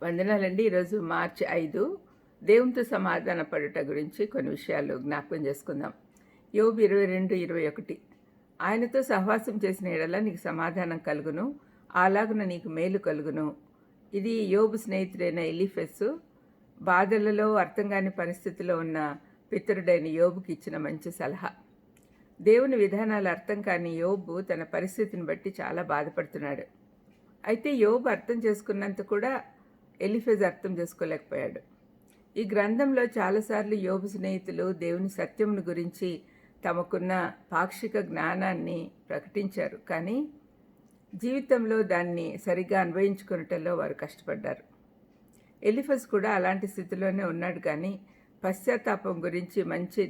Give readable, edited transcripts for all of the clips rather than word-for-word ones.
వందనాలండి. ఈరోజు మార్చి 5 దేవునితో సమాధాన పడుట గురించి కొన్ని విషయాలు జ్ఞాపకం చేసుకుందాం. యోబు 22:21 ఆయనతో సహవాసం చేసిన ఎడల నీకు సమాధానం కలుగును, అలాగున నీకు మేలు కలుగును. ఇది యోబు స్నేహితుడైన ఎలీఫెసు బాధలలో అర్థం కాని పరిస్థితిలో ఉన్న పితరుడైన యోబుకి ఇచ్చిన మంచి సలహా. దేవుని విధానాలు అర్థం కాని యోబు తన పరిస్థితిని బట్టి చాలా బాధపడుతున్నాడు. అయితే యోబు అర్థం చేసుకున్నంత కూడా ఎలీఫెజు అర్థం చేసుకోలేకపోయాడు. ఈ గ్రంథంలో చాలాసార్లు యోబు స్నేహితులు దేవుని సత్యమును గురించి తమకున్న పాక్షిక జ్ఞానాన్ని ప్రకటించారు, కానీ జీవితంలో దాన్ని సరిగా అన్వయించుకునటంలో వారు కష్టపడ్డారు. ఎలీఫెజు కూడా అలాంటి స్థితిలోనే ఉన్నాడు, కానీ పశ్చాత్తాపం గురించి మంచి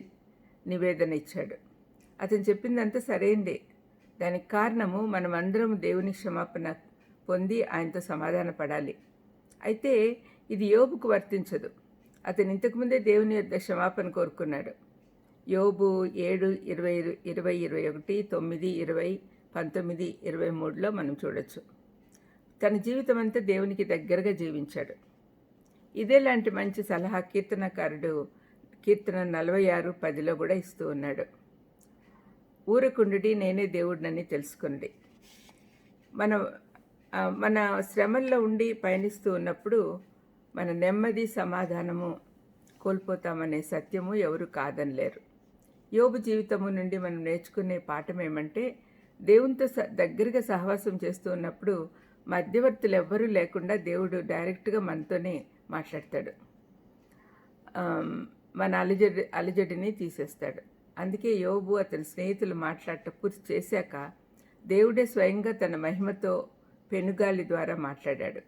నివేదన ఇచ్చాడు. అతను చెప్పిందంతా సరైందే. దానికి కారణము మనమందరం దేవుని క్షమాపణ పొంది ఆయనతో సమాధాన పడాలి. అయితే ఇది యోబుకు వర్తించదు. అతను ఇంతకుముందే దేవుని యొద్ద క్షమాపణ కోరుకున్నాడు. యోబు 7:20-21, 9:20, 19:23లో మనం చూడొచ్చు. తన జీవితం అంతా దేవునికి దగ్గరగా జీవించాడు. ఇదేలాంటి మంచి సలహా కీర్తనకారుడు కీర్తన 46:10లో కూడా ఇస్తూ ఉన్నాడు. ఊరకుండుడి, నేనే దేవుడినని తెలుసుకునండి. మన శ్రమల్లో ఉండి పయనిస్తూ ఉన్నప్పుడు మన నెమ్మది సమాధానము కోల్పోతామనే సత్యము ఎవరు కాదనలేరు. యోబు జీవితము నుండి మనం నేర్చుకునే పాఠం ఏమంటే, దేవునితో దగ్గరగా సహవాసం చేస్తూ ఉన్నప్పుడు మధ్యవర్తులు ఎవ్వరూ లేకుండా దేవుడు డైరెక్ట్గా మనతోనే మాట్లాడతాడు. మన అలిజడిని తీసేస్తాడు. అందుకే యోబు అతని స్నేహితులు మాట్లాడటం పూర్తి చేశాక దేవుడే స్వయంగా తన మహిమతో పెనుగాలి ద్వారా మాట్లాడాడు.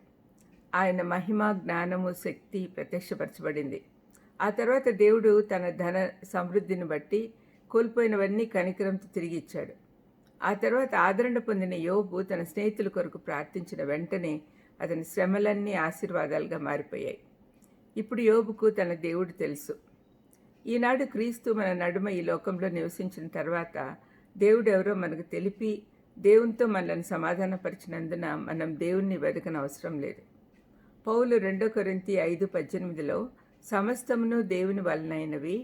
ఆయన మహిమ, జ్ఞానము, శక్తి ప్రత్యక్షపరచబడింది. ఆ తర్వాత దేవుడు తన ధన సమృద్ధిని బట్టి కోల్పోయినవన్నీ కనికరంతో తిరిగి ఇచ్చాడు. ఆ తర్వాత ఆదరణ పొందిన యోబు తన స్నేహితుల కొరకు ప్రార్థించిన వెంటనే అతని శ్రమలన్నీ ఆశీర్వాదాలుగా మారిపోయాయి. ఇప్పుడు యోబుకు తన దేవుడు తెలుసు. ఈనాడు క్రీస్తు మన నడుమ ఈ లోకంలో నివసించిన తర్వాత దేవుడు ఎవరో మనకు తెలిపి దేవునితో మనల్ని సమాధానపరిచినందున మనం దేవుణ్ణి వెదకనవసరం లేదు. పౌలు 2 కొరింథీ 5:18లో సమస్తమును దేవుని వలనైనవి,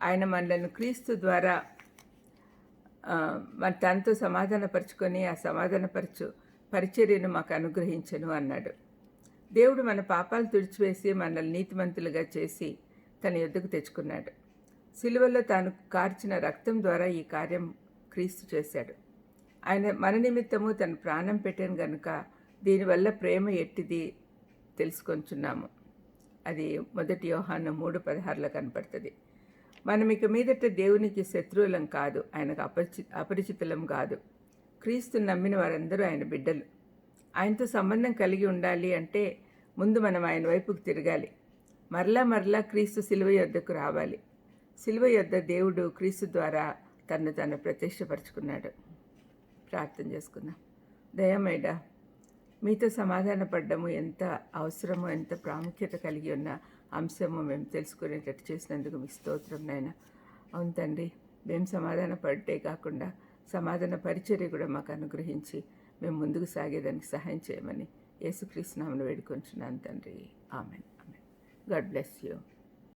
ఆయన మనల్ని క్రీస్తు ద్వారా తనతో సమాధానపరుచుకొని ఆ సమాధానపరచు పరిచర్యను మాకు అనుగ్రహించను అన్నాడు. దేవుడు మన పాపాలు తుడిచివేసి మనల్ని నీతిమంతులుగా చేసి తన యొద్దకు తెచ్చుకున్నాడు. సిలువలో తాను కార్చిన రక్తం ద్వారా ఈ కార్యం క్రీస్తు చేశాడు. ఆయన మన నిమిత్తము తన ప్రాణం పెట్టాను గనుక దీనివల్ల ప్రేమ ఎట్టిది తెలుసుకొంచున్నాము. అది 1 యోహాను 3:16లో కనపడుతుంది. మనం ఇక మీదట దేవునికి శత్రువులం కాదు, ఆయనకు అపరిచితులం కాదు. క్రీస్తు నమ్మిన వారందరూ ఆయన బిడ్డలు. ఆయనతో సంబంధం కలిగి ఉండాలి అంటే ముందు మనం ఆయన వైపుకు తిరగాలి. మరలా క్రీస్తు సిలువ యొద్దకు రావాలి. సిలువ యొద్ద దేవుడు క్రీస్తు ద్వారా తను ప్రత్యక్షపరుచుకున్నాడు. ప్రార్థన చేసుకుందాం. దయమేడా, మీతో సమాధాన పడ్డము ఎంత అవసరమో, ఎంత ప్రాముఖ్యత కలిగి ఉన్న అంశమో మేము తెలుసుకునేటట్టు చేసినందుకు మీకు స్తోత్రం నాయనా. అవును తండ్రి, మేము సమాధాన పడ్డే కాకుండా సమాధాన పరిచర్య కూడా మాకు అనుగ్రహించి మేము ముందుకు సాగేదానికి సహాయం చేయమని యేసుక్రీస్తు నామమున వేడుకొంచున్నాను తండ్రి. ఆమెన్. God bless you.